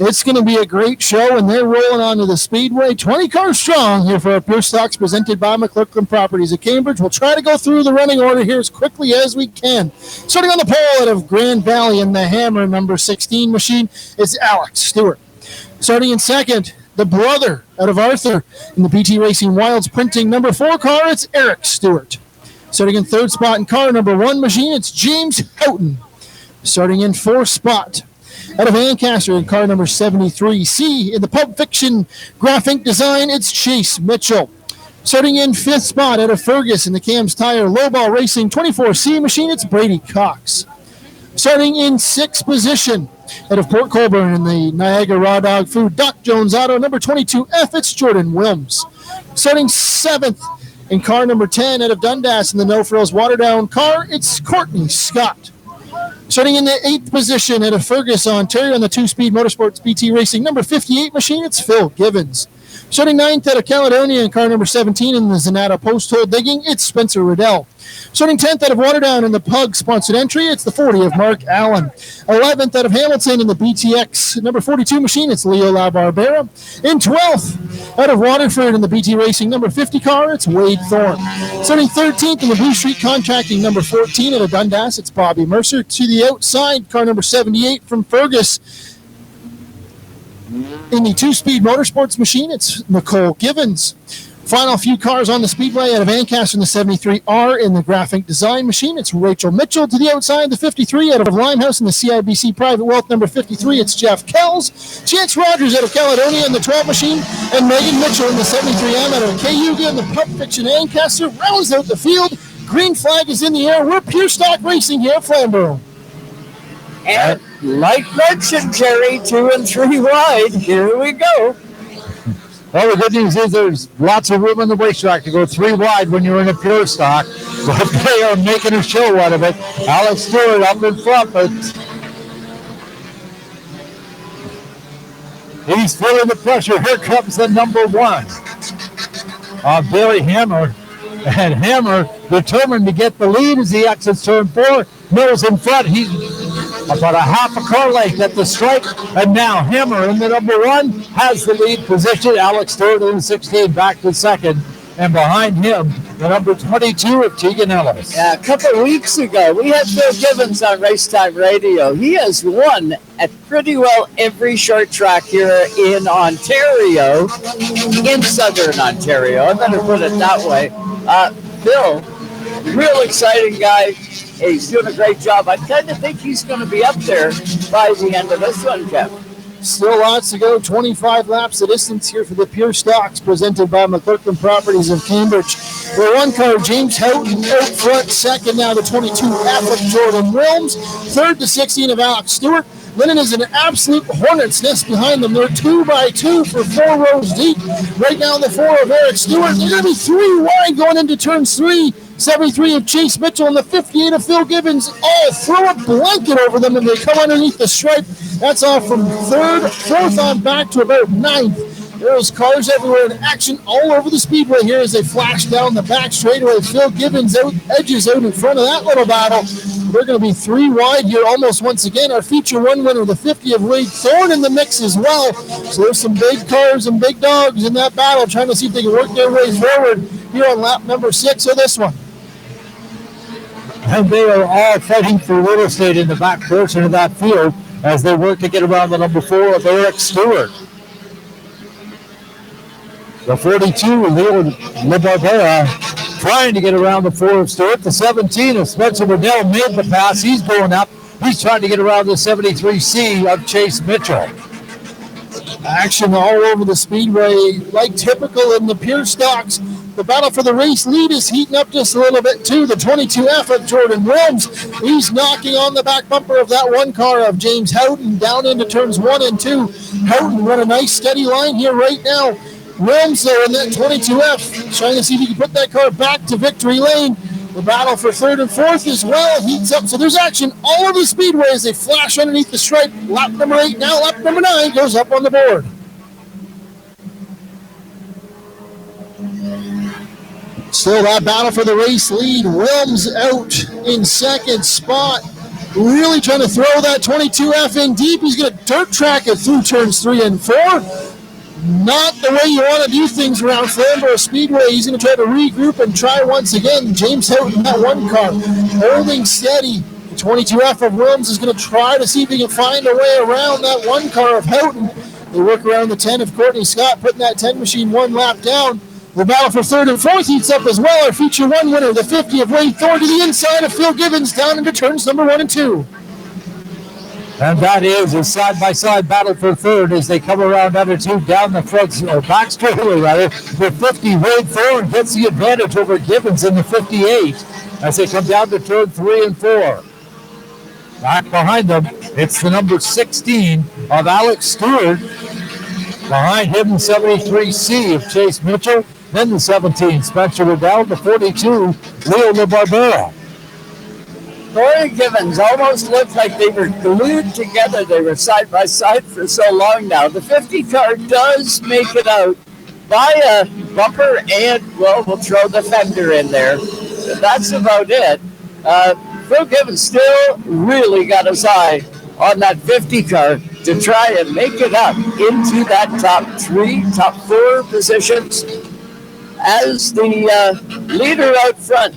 It's going to be a great show, and they're rolling onto the Speedway. 20 cars strong here for our Pure Stocks presented by McClurkin Properties of Cambridge. We'll try to go through the running order here as quickly as we can. Starting on the pole out of Grand Valley in the Hammer number 16 machine is Alex Stewart. Starting in second, the brother out of Arthur in the PT Racing Wilds Printing number 4 car, it's Eric Stewart. Starting in third spot in car number 1 machine, it's James Houghton. Starting in fourth spot out of Ancaster in car number 73C in the Pulp Fiction Graphic Design, it's Chase Mitchell. Starting in fifth spot out of Fergus in the Cam's Tire Lowball Racing 24C machine, it's Brady Cox. Starting in sixth position out of Port Colborne in the Niagara Raw Dog Food Doc Jones Auto number 22F, it's Jordan Willms. Starting seventh in car number 10 out of Dundas in the No Frills Waterdown car, it's Courtney Scott. Starting in the eighth position out of Fergus, Ontario, in the two-speed Motorsports BT Racing number 58 machine, it's Phil Givens. Starting ninth out of Caledonia in car number 17 in the Zanata Post-Hole Digging, it's Spencer Riddell. Starting 10th out of Waterdown in the Pug-sponsored entry, it's the 40 of Mark Allen. 11th out of Hamilton in the BTX number 42 machine, it's Leo LaBarbera. In 12th out of Waterford in the BT Racing number 50 car, it's Wade Thorne. Starting 13th in the Blue Street Contracting number 14 out of Dundas, it's Bobby Mercer. To the outside, car number 78 from Fergus. In the two-speed Motorsports machine, it's Nicole Givens. Final few cars on the Speedway out of Ancaster in the 73R in the Graphic Design machine, it's Rachel Mitchell. To the outside, the 53 out of Limehouse in the CIBC Private Wealth number 53, it's Jeff Kells. Chance Rogers out of Caledonia in the 12 machine, and Megan Mitchell in the 73M out of Cayuga in the Pulp Fiction Ancaster rounds out the field. Green flag is in the air. We're Pure Stock Racing here at Flamboro. And like mentioned, Jerry, 2 and 3 wide. Here we go. Well, the good news is there's lots of room on the racetrack to go 3 wide when you're in a pure stock. But they are making a show out of it. Alex Stewart up in front, but he's feeling the pressure. Here comes the number 1. Billy Hammer. And Hammer determined to get the lead as he exits turn 4. Mills in front. He's about a half a car length at the stripe. And now Hammer in the number 1 has the lead position. Alex Stewart in the 16 back to second. And behind him, the number 22 of Tegan Ellis. Yeah, a couple of weeks ago, we had Phil Givens on Racetime Radio. He has won at pretty well every short track here in Ontario, in Southern Ontario. I'm going to put it that way. Phil, real exciting guy. He's doing a great job. I kind of think he's going to be up there by the end of this one, Jeff. Still lots to go. 25 laps of distance here for the Pure Stocks presented by McClurkin Properties of Cambridge. The 1 car, James Houghton, out front. Second now, the 22F of Jordan Willms. Third, the 16 of Alex Stewart. Lennon is an absolute hornet's nest behind them. They're 2 by 2 for 4 rows deep. Right now, the 4 of Eric Stewart. They're going to be 3 wide going into turns 3. 73 of Chase Mitchell and the 58 of Phil Givens all throw a blanket over them and they come underneath the stripe. That's off from 3rd, 4th on back to about 9th. There's cars everywhere in action all over the Speedway here as they flash down the back straightaway. Phil Givens edges out in front of that little battle. They're going to be 3 wide here almost once again. Our feature 1 winner, the 50 of Wade Thorne, in the mix as well. So there's some big cars and big dogs in that battle trying to see if they can work their way forward here on lap number 6 of this one. And they are all fighting for real estate in the back portion of that field as they work to get around the number 4 of Eric Stewart. The 42, Leo LaBarbera, trying to get around the 4 of Stewart. The 17 of Spencer Riddell made the pass. He's going up. He's trying to get around the 73C of Chase Mitchell. Action all over the Speedway, like typical in the Pure Stocks. The battle for the race lead is heating up just a little bit too. The 22F of Jordan Willms, he's knocking on the back bumper of that 1 car of James Houghton down into turns 1 and 2. Houghton run a nice steady line here right now. Willms there in that 22F, trying to see if he can put that car back to victory lane. The battle for 3rd and 4th as well heats up. So there's action all over the Speedway as they flash underneath the stripe. Lap number 8 now, lap number 9 goes up on the board. Still that battle for the race lead. Willms out in second spot. really trying to throw that 22F in deep. He's going to dirt track it through turns 3 and 4. Not the way you want to do things around Flamboro Speedway. He's going to try to regroup and try once again. James Houghton, that one car, holding steady. The 22F of Willms is going to try to see if he can find a way around that one car of Houghton. They work around the 10 of Courtney Scott, putting that 10 machine one lap down. The battle for third and fourth heats up as well. Our feature 1 winner, the 50 of Wade Thorne, to the inside of Phil Gibbons down into turns number 1 and 2. And that is a side-by-side battle for third as they come around number 2 down the front, or back straightaway rather. The 50, Wade Thorne gets the advantage over Gibbons in the 58 as they come down to turn 3 and 4. Back behind them, it's the number 16 of Alex Stewart. Behind him, the 73C of Chase Mitchell. Then the 17, Spencer Riddell. The 42, Leo LaBarbera. Corey Gibbons almost looked like they were glued together. They were side by side for so long now. The 50 car does make it out by a bumper and, well, we'll throw the fender in there. That's about it. Phil Gibbons still really got his eye on that 50 car to try and make it up into that top 3, top 4 positions as the leader out front.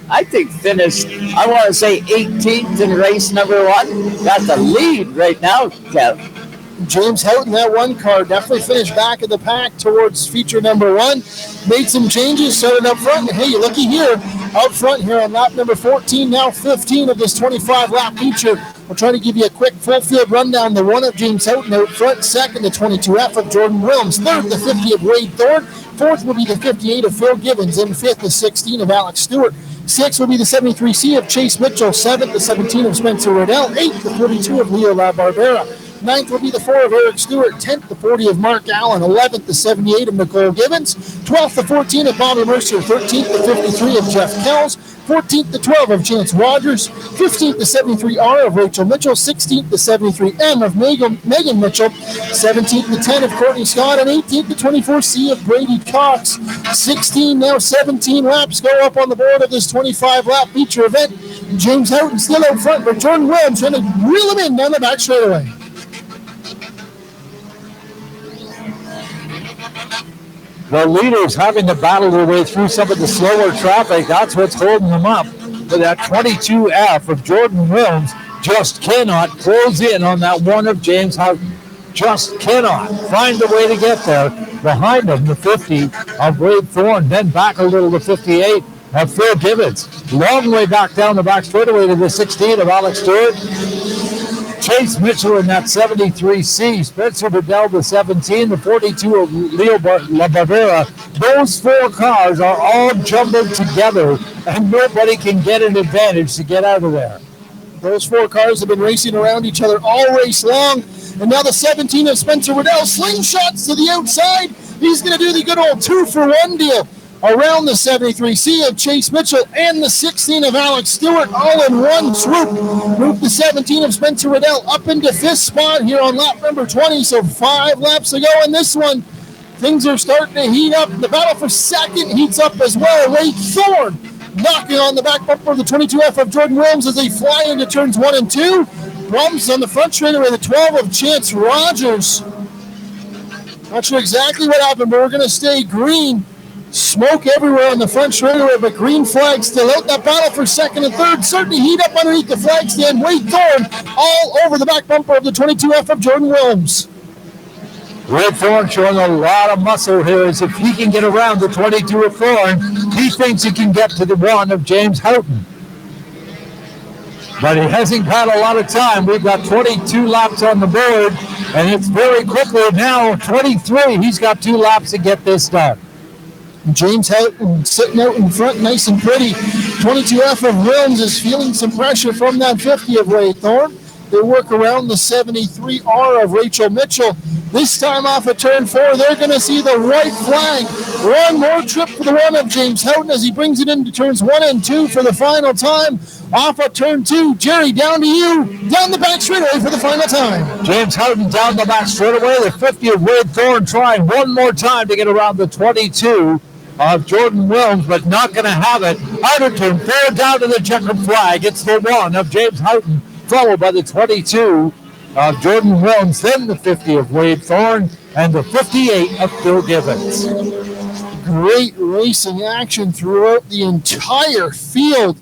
I think finished, I want to say 18th in race number 1. Got the lead right now, Kev. James Houghton, that one car, definitely finished back of the pack towards feature number 1. Made some changes, started up front. And hey, you looky here, out front here on lap number 14, now 15 of this 25-lap feature. We'll try to give you a quick full field rundown. The 1 of James Houghton out front, second, the 22F of Jordan Willms, third, the 50 of Wade Thorne, fourth will be the 58 of Phil Gibbons, and fifth, the 16 of Alex Stewart. Sixth will be the 73C of Chase Mitchell, seventh, the 17 of Spencer Riddell, eighth, the 42 of Leo LaBarbera. Ninth will be the 4 of Eric Stewart, 10th, the 40 of Mark Allen, 11th, the 78 of Nicole Gibbons, 12th, the 14 of Bobby Mercer, 13th, the 53 of Jeff Kells, 14th, the 12 of Chance Rogers, 15th, the 73R of Rachel Mitchell, 16th, the 73M of Megan Mitchell, 17th, the 10 of Courtney Scott, and 18th, the 24C of Brady Cox. 16, now 17 laps go up on the board of this 25-lap feature event. James Houghton still out front, but Jordan Willms trying to reel him in down the back straightaway. The leaders having to battle their way through some of the slower traffic. That's what's holding them up. But that 22F of Jordan Willms just cannot close in on that 1 of James Houghton. Just cannot find a way to get there. Behind them, the 50 of Wade Thorne. Then back a little, the 58 of Phil Gibbons. Long way back down the back straightaway to the 16 of Alex Stewart. Chase Mitchell in that 73C, Spencer Riddell the 17, the 42 of Leo LaBarbera. Those 4 cars are all jumbled together, and nobody can get an advantage to get out of there. Those 4 cars have been racing around each other all race long, and now the 17 of Spencer Riddell slingshots to the outside. He's going to do the good old 2-for-1 deal around the 73C of Chase Mitchell and the 16 of Alex Stewart, all in one swoop. Move the 17 of Spencer Riddell up into 5th spot here on lap number 20, so 5 laps to go in this one. Things are starting to heat up. The battle for second heats up as well. Wade Thorne knocking on the back bumper of the 22F of Jordan Willms as they fly into turns 1 and 2. Problems on the front straightaway, the 12 of Chance Rogers. Not sure exactly what happened, but we're going to stay green. Smoke everywhere on the front straightaway, but green flag still out. That battle for second and third starting to heat up underneath the flag stand. Wade Thorne all over the back bumper of the 22F of Jordan Willms. Wade Thorne showing a lot of muscle here as if he can get around the 22 of Thorne, he thinks he can get to the 1 of James Houghton. But he hasn't got a lot of time. We've got 22 laps on the board, and it's very quickly now 23. He's got 2 laps to get this done. James Houghton sitting out in front nice and pretty. 22F of Willms is feeling some pressure from that 50 of Wade Thorne. They work around the 73R of Rachel Mitchell. This time off of turn 4, they're going to see the white flag. One more trip for the 1 of James Houghton as he brings it into turns 1 and 2 for the final time. Off of turn 2, Jerry, down to you. Down the back straightaway for the final time. James Houghton down the back straightaway. The 50 of Wade Thorne trying one more time to get around the 22 of Jordan Willms, but not going to have it. Out of turn 4, down to the checkered flag. It's the 1 of James Houghton. followed by the 22 of Jordan Willms, then the 50 of Wade Thorne, and the 58 of Phil Gibbons. Great racing action throughout the entire field.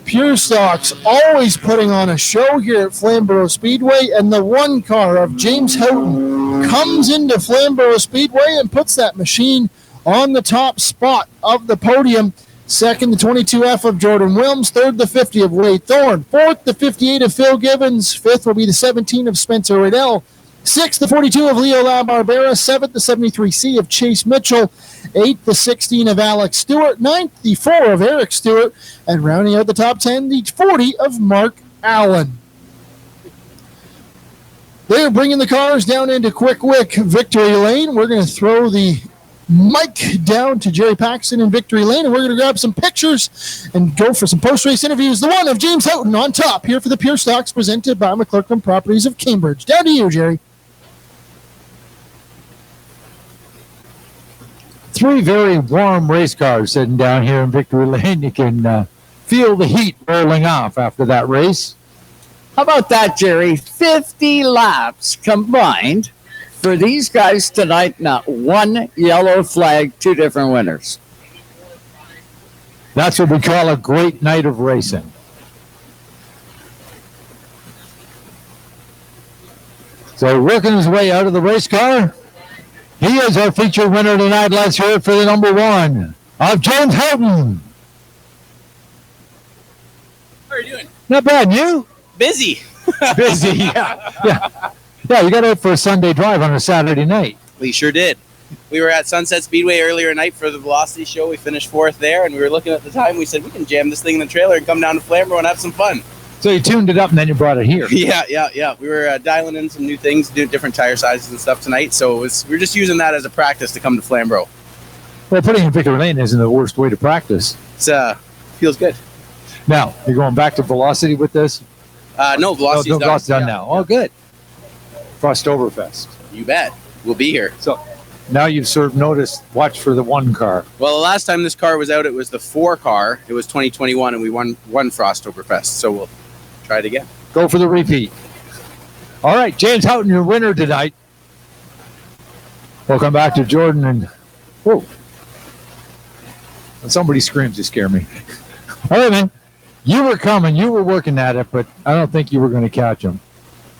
Pure Stocks always putting on a show here at Flamboro Speedway, and the one car of James Houghton comes into Flamboro Speedway and puts that machine on the top spot of the podium. Second, the 22F of Jordan Willms. Third, the 50 of Wade Thorne. Fourth, the 58 of Phil Gibbons. Fifth will be the 17 of Spencer Riddell. Sixth, the 42 of Leo LaBarbera. Seventh, the 73C of Chase Mitchell. Eighth, the 16 of Alex Stewart. Ninth, the 4 of Eric Stewart. And rounding out the top 10, the 40 of Mark Allen. They're bringing the cars down into Quick Wick Victory Lane. We're going to throw the mic down to Jerry Paxton in Victory Lane, and we're going to grab some pictures and go for some post-race interviews. The one of James Houghton on top here for the Pure Stocks, presented by McClurkin Properties of Cambridge. Down to you, Jerry. Three very warm race cars sitting down here in Victory Lane. You can feel the heat rolling off after that race. How about that, Jerry? 50 laps combined for these guys tonight. Not one yellow flag, two different winners. That's what we call a great night of racing. So working his way out of the race car, he is our feature winner tonight. Let's hear it for the number one of James Houghton. How are you doing? Not bad, you? Busy. Busy, yeah. Yeah, you got out for a Sunday drive on a Saturday night. We sure did. We were at Sunset Speedway earlier tonight for the Velocity Show. We finished fourth there, and we were looking at the time. We said, we can jam this thing in the trailer and come down to Flamboro and have some fun. So you tuned it up and then you brought it here. Yeah. We were dialing in some new things, doing different tire sizes and stuff tonight. So we're just using that as a practice to come to Flamboro. Well, putting in Victory Lane isn't the worst way to practice. It's feels good. Now, you're going back to Velocity with this? No, Velocity's done now. Oh, good. Frosttoberfest. You bet. We'll be here. So now you've served notice. Watch for the one car. Well, the last time this car was out, it was the 4 car. It was 2021, and we won Frosttoberfest. So we'll try it again. Go for the repeat. All right, James Houghton, your winner tonight. We'll come back to Jordan and... Whoa. When somebody screams, you scare me. All right, man. You were coming. You were working at it, but I don't think you were going to catch him.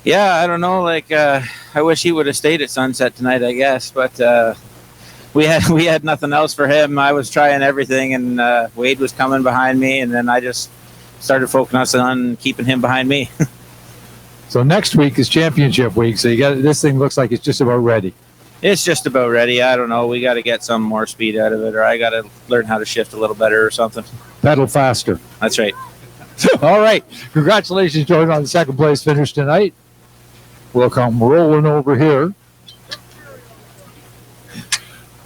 Yeah, I don't know. I wish he would have stayed at Sunset tonight, I guess. But we had nothing else for him. I was trying everything, and Wade was coming behind me, and then I just started focusing on keeping him behind me. So next week is championship week. So this thing looks like it's just about ready. It's just about ready. I don't know. We got to get some more speed out of it, or I got to learn how to shift a little better or something. Pedal faster. That's right. All right. Congratulations, Jordan, on the second place finish tonight. We'll come rolling over here.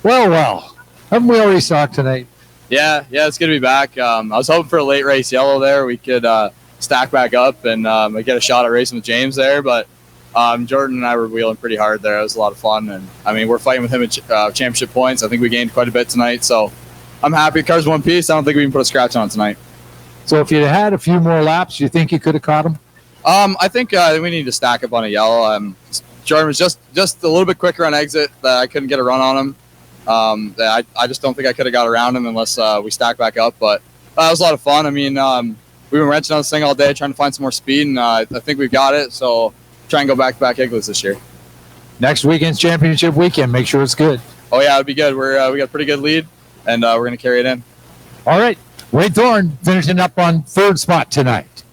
Well. Haven't we already talked tonight? Yeah, it's good to be back. I was hoping for a late race yellow there. We could stack back up and get a shot at racing with James there. But Jordan and I were wheeling pretty hard there. It was a lot of fun. And, we're fighting with him at championship points. I think we gained quite a bit tonight. So I'm happy. Car's one piece. I don't think we can put a scratch on it tonight. So if you had a few more laps, you think you could have caught him? I think we need to stack up on a yellow. Jordan was just a little bit quicker on exit. That I couldn't get a run on him. I just don't think I could have got around him unless we stack back up. But it was a lot of fun. We've been wrenching on this thing all day, trying to find some more speed, and I think we've got it. So try and go back-to-back Igloos this year. Next weekend's championship weekend. Make sure it's good. Oh yeah, it'll be good. We got a pretty good lead, and we're going to carry it in. All right. Wade Thorne finishing up on third spot tonight.